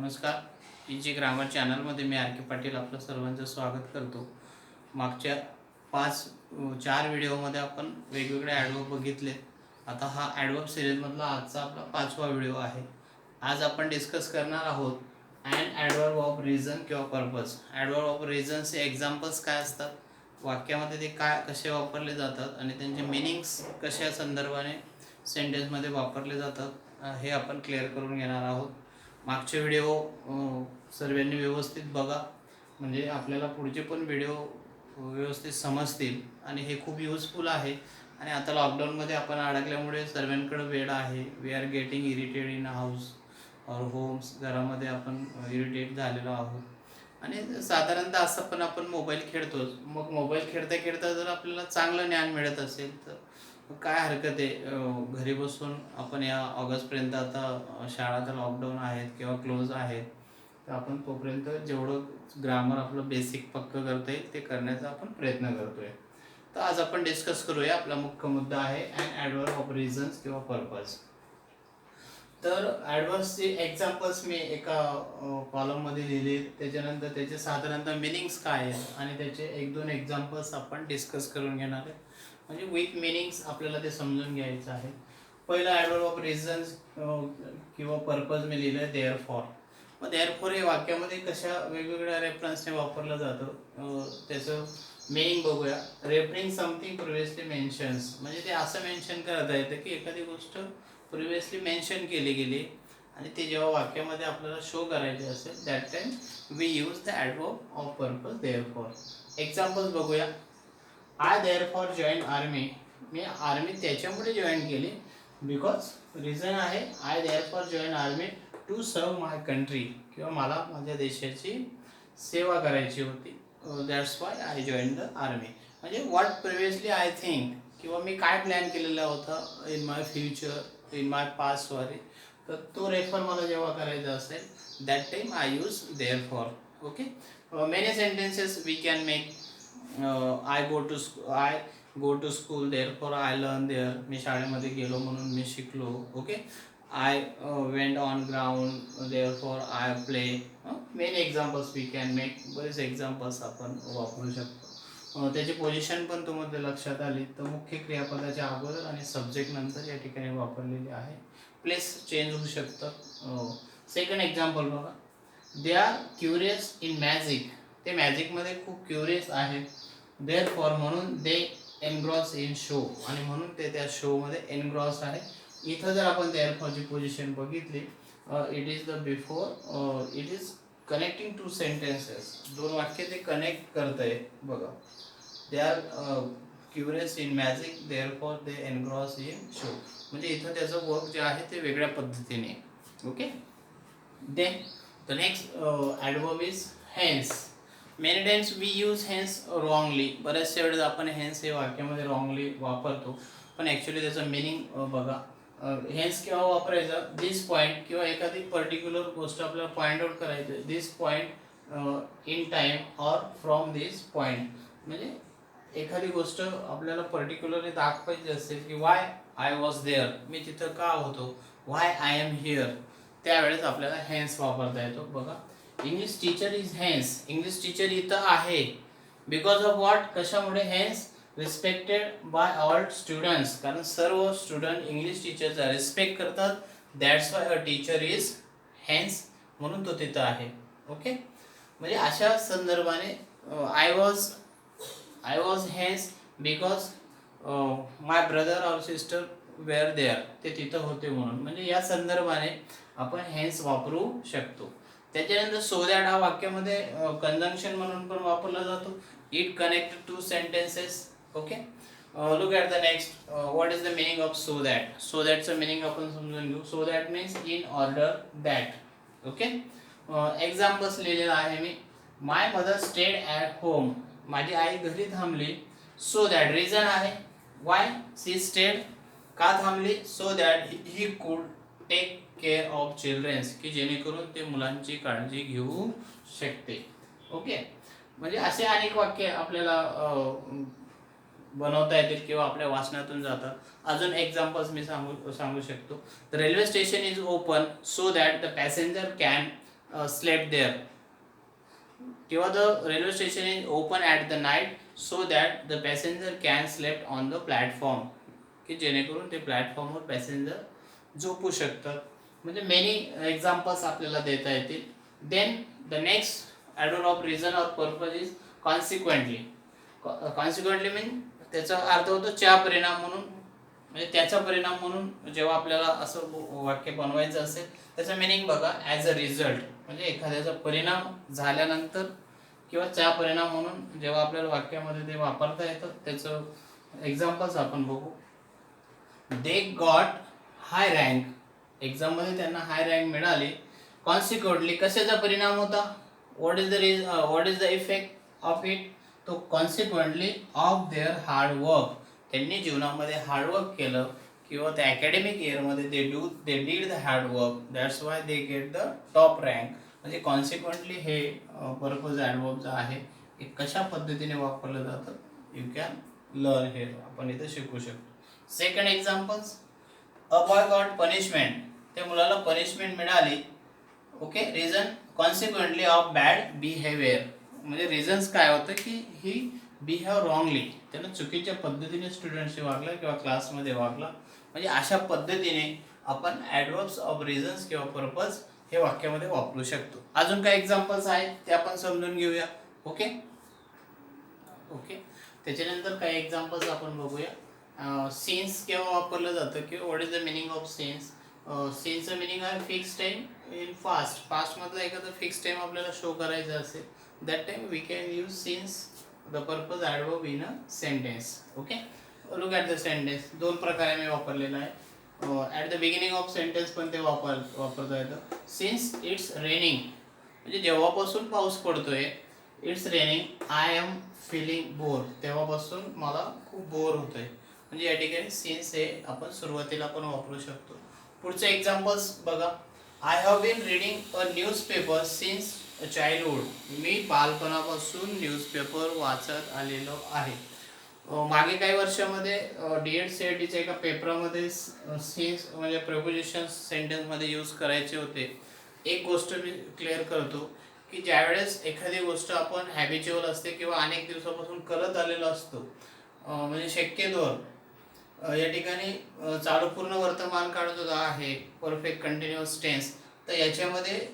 नमस्कार. जी ग्रामर चॅनलमध्ये मी आर के पाटील आपलं सर्वांचं स्वागत करतो. मागच्या 4 व्हिडिओमध्ये आपण वेगवेगळे ॲडवर्ब बघितले. आता हा ॲडवर्ब सिरीजमधला आजचा आपला 5वा व्हिडिओ आहे. आज आपण डिस्कस करणार आहोत ॲडवर्ब ऑफ रिझन किंवा पर्पज. ॲडवर्ब ऑफ रिझनचे एक्झाम्पल्स काय असतात, वाक्यामध्ये ते कसे वापरले जातात आणि त्यांचे मिनिंग्स कशा संदर्भाने सेंटेन्समध्ये वापरले जातात, हे आपण क्लिअर करून घेणार आहोत. मागचे व्हिडिओ सर्वांनी व्यवस्थित बघा, म्हणजे आपल्याला पुढचे पण व्हिडिओ व्यवस्थित समजतील आणि हे खूप युजफुल आहे. आणि आता लॉकडाऊनमध्ये आपण अडकल्यामुळे सर्वांकडे वेळ आहे. We are getting irritated in house or homes. घरामध्ये आपण इरिटेट झालेलो आहोत आणि साधारणतः असं पण आपण मोबाईल खेळतोच. मग मोबाईल खेळता खेळता जर आपल्याला चांगलं ज्ञान मिळत असेल तर काय हरकत आहे. घरी बसून आपण या ऑगस्टपर्यंत, आता शाळा तर लॉकडाऊन आहेत किंवा क्लोज आहेत, तर आपण तोपर्यंत जेवढं ग्रामर आपलं बेसिक पक्क करता येईल ते करण्याचा आपण प्रयत्न करतोय. तर आज आपण डिस्कस करूया. आपला मुख्य मुद्दा आहे ॲडवर्ब ऑफ रिझन्स किंवा पर्पज. तर ॲडवर्ब्सचे एक्झाम्पल्स मी एका कॉलममध्ये लिहिले, त्याच्यानंतर त्याचे साधारणतः मिनिंग्स काय आहेत आणि त्याचे 1-2 एक्झाम्पल्स आपण डिस्कस करून घेणार आहे. म्हणजे विथ मिनिंग्स आपल्याला ते समजून घ्यायचं आहे. पहिलं ॲडवर्ब ऑफ रिझन्स किंवा पर्पज मी लिहिलं देअर फॉर. मग देअर फॉर हे वाक्यामध्ये कशा वेगवेगळ्या रेफरन्सने वापरलं जातं, त्याचं मिनिंग बघूया. रेफरिंग समथिंग प्रिव्हियसली मेन्शन्स, म्हणजे ते असं मेन्शन करता येतं की एखादी गोष्ट प्रिव्हियसली मेन्शन केली गेली आणि ते जेव्हा वाक्यामध्ये आपल्याला शो करायचे असेल, that time we use the adverb of purpose therefore. Examples बघूया. I therefore join army. मी आर्मी त्याच्यामुळे जॉईन केली बिकॉज रिझन आहे I therefore join army to serve my country, किंवा मला माझ्या देशाची सेवा करायची होती. That's why I join the army. म्हणजे व्हॉट प्रिव्हियसली आय थिंक, किंवा मी काय प्लॅन केलेला होता in my future, in my past, sorry, तर तो रेफर मला जेव्हा करायचा असेल that time I use therefore. Okay. Many sentences we can make. I go to school therefore I learn there. मी शाळेमध्ये गेलो म्हणून मी शिकलो. Okay. I went on ground therefore I play. Many examples we can make. बरेच examples आपण वापरू शकतो. त्याची पोझिशन पण तुमच्या लक्षात आली तर मुख्य क्रियापदाच्या अगोदर आणि सब्जेक्ट नंतर या ठिकाणी वापरलेली आहे. प्लेस चेंज होऊ शकतं. सेकंड एक्झाम्पल बघा. They are curious in magic. ते मॅजिकमध्ये खूप क्युरियस आहेत. देअर फॉर म्हणून दे एनग्रॉस इन शो, आणि म्हणून ते त्या शोमध्ये एनग्रॉस आहे. इथं जर आपण देअर फॉरची पोझिशन बघितली, it is the before, it is connecting to sentences. 2 वाक्य ते कनेक्ट करत आहे बघा. They are curious in magic therefore they engross in show. म्हणजे इथं त्याचं वर्क जे आहे ते वेगळ्या पद्धतीने. Okay. Then the next adverb is hence. Many times we use hence wrongly. बऱ्याचशा वेळेस आपण हेन्स हे वाक्यामध्ये रॉंगली वापरतो, पण ॲक्च्युली त्याचं मिनिंग बघा. हेन्स केव्हा वापरायचं, दिस पॉईंट, किंवा एखादी पर्टिक्युलर गोष्ट आपल्याला पॉईंट आउट करायची, this point in time or from this point. म्हणजे एखादी गोष्ट आपल्याला पर्टिक्युलरली दाखवायची असेल की वाय आय वॉज देअर, मी तिथं का होतो, वाय आय एम हिअर, त्यावेळेस आपल्याला हेन्स वापरता येतो बघा. English teacher is hence. English teacher इथं आहे बिकॉज ऑफ व्हॉट, कशामुळे, hence respected by all students, कारण सर्व स्टुडंट इंग्लिश टीचरचा रिस्पेक्ट करतात. That's why a teacher is hence, म्हणून तो तिथं आहे. ओके. म्हणजे अशा संदर्भाने I was hence because my brother or sister were there, ते तिथं होते म्हणून. म्हणजे या संदर्भाने आपण हेन्स वापरू शकतो. त्याच्यानंतर सो दॅट हा वाक्यामध्ये कंजंक्शन म्हणून पण वापरला जातो. It connect to sentences. Okay. Look at the next. What is the meaning of so that. So दॅटचं मिनिंग आपण समजून घेऊ. So that means in order that. Okay. Examples लिहिलेलं आहे मी. My mother stayed at home. माझी आई घरी थांबली. सो दॅट रिझन आहे वाय शी स्टेड, का थांबली, so that he could take care of children's, की जेणेकरून ते मुलांची काळजी घेऊ शकते. ओके. म्हणजे असे अनेक वाक्य आपल्याला बनवता येतील किंवा आपल्या वाचनातून जातात. अजून एक्झाम्पल्स मी सांगू शकतो. The railway station is open so that the passenger can slept there, किंवा the railway station is open at the night so that the passenger can slept on the platform, की जेणेकरून ते प्लॅटफॉर्मवर पॅसेंजर झोपू शकतात. म्हणजे मेनी एक्झाम्पल्स आपल्याला देता येतील. Then the next adverb of reason or purpose is consequently. Consequently mean त्याचा अर्थ होतो च्या परिणाम म्हणून, म्हणजे त्याचा परिणाम म्हणून जेव्हा आपल्याला असं वाक्य बनवायचं असेल त्याचा मिनिंग बघा. ॲज अ रिझल्ट म्हणजे एखाद्याचा परिणाम झाल्यानंतर, किंवा च्या परिणाम म्हणून जेव्हा आपल्याला वाक्यामध्ये ते वापरता येतं त्याचं एक्झाम्पल्स आपण बघू. दे गॉट हाय रँक, एक्झाममध्ये त्यांना हाय रँक मिळाली. कॉन्सिक्वेंटली कशाचा परिणाम होता, what is the effect of it, तो consequently of their hard work, त्यांनी जीवनामध्ये हार्डवर्क केलं किंवा त्या अकॅडमिक इयरमध्ये they did the hard work, that's why they get the top rank. म्हणजे कॉन्सिक्वेंटली हे पर्पज ॲडवर्बचं आहे, हे कशा पद्धतीने वापरलं जातं यू कॅन लर्न हे आपण इथं शिकू शकतो. Second examples, a boy got punishment, त्या मुलाला पनिशमेंट मिळाली. Okay, reason consequently of bad behaviour, म्हणजे रिझन्स काय होतं की ही बिहेव रॉंगली, त्यानं चुकीच्या पद्धतीने स्टुडंटशी वागला किंवा क्लासमध्ये वागला. म्हणजे अशा पद्धतीने आपण ॲडवर्ब्स ऑफ रिझन्स किंवा पर्पज हे वाक्यामध्ये वापरू शकतो. अजून काही एक्झाम्पल्स आहेत ते आपण समजून घेऊया. ओके ओके त्याच्यानंतर काही एक्झाम्पल्स आपण बघूया. सिन्स केव्हा वापरलं जातं किंवा what is the meaning of since. सिन्सचं मिनिंग आहे फिक्स टाईम इन पास्टमधला एखादा फिक्स टाईम आपल्याला शो करायचा असेल, that time we can use since the purpose adverb in a sentence. Okay, look at the sentence. दोन प्रकारे मी वापरलेला आहे. At the beginning of sentence पण ते वापरता येतं. सिन्स इट्स रेनिंग, म्हणजे जेव्हापासून पाऊस पडतोय, it's raining I am feeling bore, तेव्हापासून मला खूप बोर होतोय. म्हणजे या ठिकाणी सिन्स हे आपण सुरुवातीला पण वापरू शकतो. पुढचे एक्झाम्पल्स बघा. I have been reading a newspaper since childhood, मी बालपणापासून न्यूजपेपर वाचत आलेलो आहे. मागे काही वर्षामध्ये डी.एड. सी.आय.टीच्या एका पेपरामध्ये सिन्स म्हणजे प्रिपोजिशन सेंटेन्समध्ये यूज करायचे होते. एक गोष्ट मी क्लिअर करतो की ज्यावेळेस एखादी गोष्ट आपण हॅबिच्युअल असते किंवा अनेक दिवसापासून करत आलेलो असतो, म्हणजे शक्यतोवर या ठिकाणी चालू पूर्ण वर्तमान काळ जो आहे परफेक्ट कंटिन्युअस टेन्स, तर याच्यामध्ये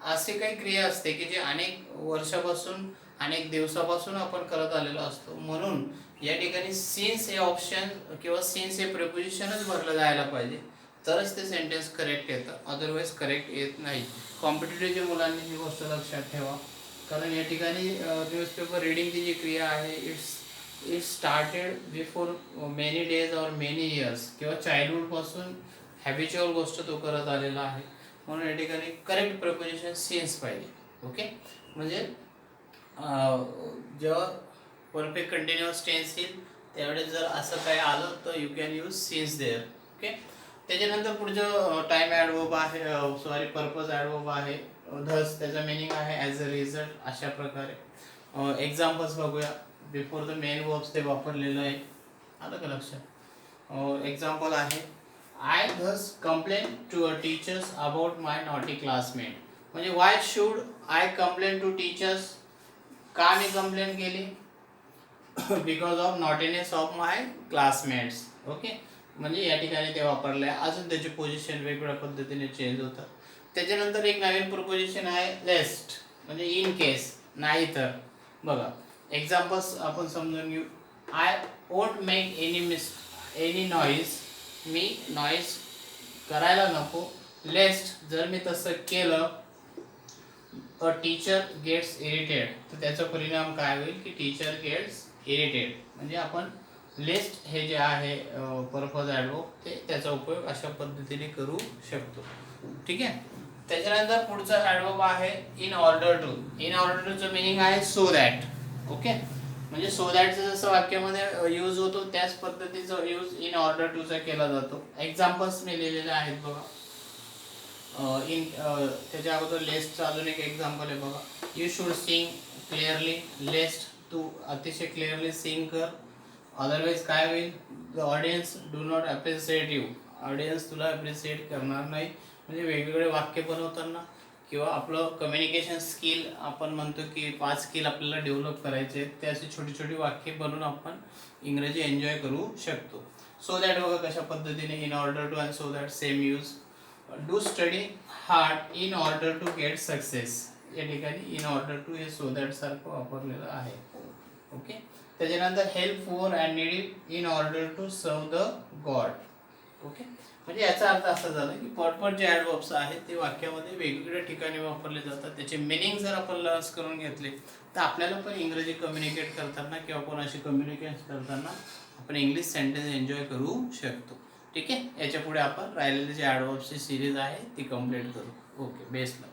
असे काही क्रिया असते की जे अनेक वर्षापासून अनेक दिवसापासून आपण करत आलेलो असतो. म्हणून या ठिकाणी सिन्स हे ऑप्शन किंवा सिन्स हे प्रिपोजिशनच भरलं जायला पाहिजे, तरच ते सेंटेन्स करेक्ट येतं, अदरवाईज करेक्ट येत नाही. कॉम्पिटिटिव्हच्या मुलांनी ही गोष्ट लक्षात ठेवा, कारण या ठिकाणी न्यूजपेपर रिडिंगची जी क्रिया आहे it started before many days or many years, किंवा चाइल्डहुडपासून हॅबिच्युअल गोष्ट तो करत आलेला आहे. म्हणून या ठिकाणी करेक्ट प्रिपोजिशन सिन्स पाहिजे. ओके, म्हणजे जेव्हा परफेक्ट कंटिन्युअस टेन्स येईल त्यावेळेस जर असं काही आलं तर you can use since there. Okay, त्याच्यानंतर पुढचं टाईम ॲडवर्ब आहे, पर्पज ॲडवर्ब आहे. धस त्याचा मिनिंग आहे ॲज अ रिझल्ट. अशा प्रकारे एक्झाम्पल्स बघूया. बिफोर द मेन वर्ब्स ते वापरलेलं आहे, आलं का लक्षात. एक्झाम्पल आहे, I thus complain to a teachers about my naughty classmate. म्हणजे why should I complain to teachers, का मी कंप्लेन केली, because of naughtiness of my classmates. Okay, म्हणजे या ठिकाणी ते वापरलं आहे. अजून त्याची पोझिशन वेगवेगळ्या पद्धतीने चेंज होतं. त्याच्यानंतर एक नवीन प्रोपोजिशन आहे लेस्ट, म्हणजे इन केस, नाही तर. बघा एक्झाम्पल्स आपण समजून घेऊ. I won't make any noise, me noise करायला नको. लेस्ट जर मी तसं केलं, अ टीचर गेट्स इरिटेड, तर त्याचा परिणाम काय होईल की टीचर गेट्स इरिटेड. म्हणजे आपण लेस्ट हे जे आहे पर्पज ॲडवर्ब ते त्याचा उपयोग अशा पद्धतीने करू शकतो. ठीक आहे. त्याच्यानंतर पुढचा ॲडवर्ब आहे in order to. In order टूचं मिनिंग आहे सो दॅट. ओके, म्हणजे सो दॅटचं जसं वाक्यामध्ये यूज होतो त्याच पद्धतीचा यूज इन ऑर्डर टूचा केला जातो. एक्झाम्पल्स मी लिहिलेले आहेत बघा. त्याच्या अगोदर लेस्टचं अजून एक एक्झाम्पल आहे बघा. You should sing clearly. Lest तू अतिशय क्लिअरली सिंग कर, अदरवाईज काय होईल, the audience do not appreciate you. Audience तुला अप्रिशिएट करणार नाही. म्हणजे वेगवेगळे वाक्य बनवताना किंवा आपलं कम्युनिकेशन स्किल आपण म्हणतो की 5 स्किल आपल्याला डेव्हलप करायचे आहेत, ते अशी छोटी छोटी वाक्ये बनवून आपण इंग्रजी एन्जॉय करू शकतो. सो दॅट बघा कशा पद्धतीने, in order to and so that same use, do study hard in order to get success. या ठिकाणी इन ऑर्डर टू हे सो दॅट सारखं वापरलेलं आहे. ओके. त्याच्यानंतर help poor and needy in order to serve the God. Okay. म्हणजे याचा अर्थ असा झाला की पटपट जे ॲडवर्ब्स आहेत ते वाक्यामध्ये वेगवेगळ्या ठिकाणी वापरले जातात. त्याचे मिनिंग जर आपण लर्न करून घेतले तर आपल्याला पण इंग्रजी कम्युनिकेट करताना किंवा कोणाशी कम्युनिकेट करताना आपण इंग्लिश सेंटेन्स एन्जॉय करू शकतो. ठीक आहे. याच्या पुढे आपण राहिलेले जे ॲडवर्ब्सची सिरीज आहे ती कंप्लीट करू. ओके. बेस्ट.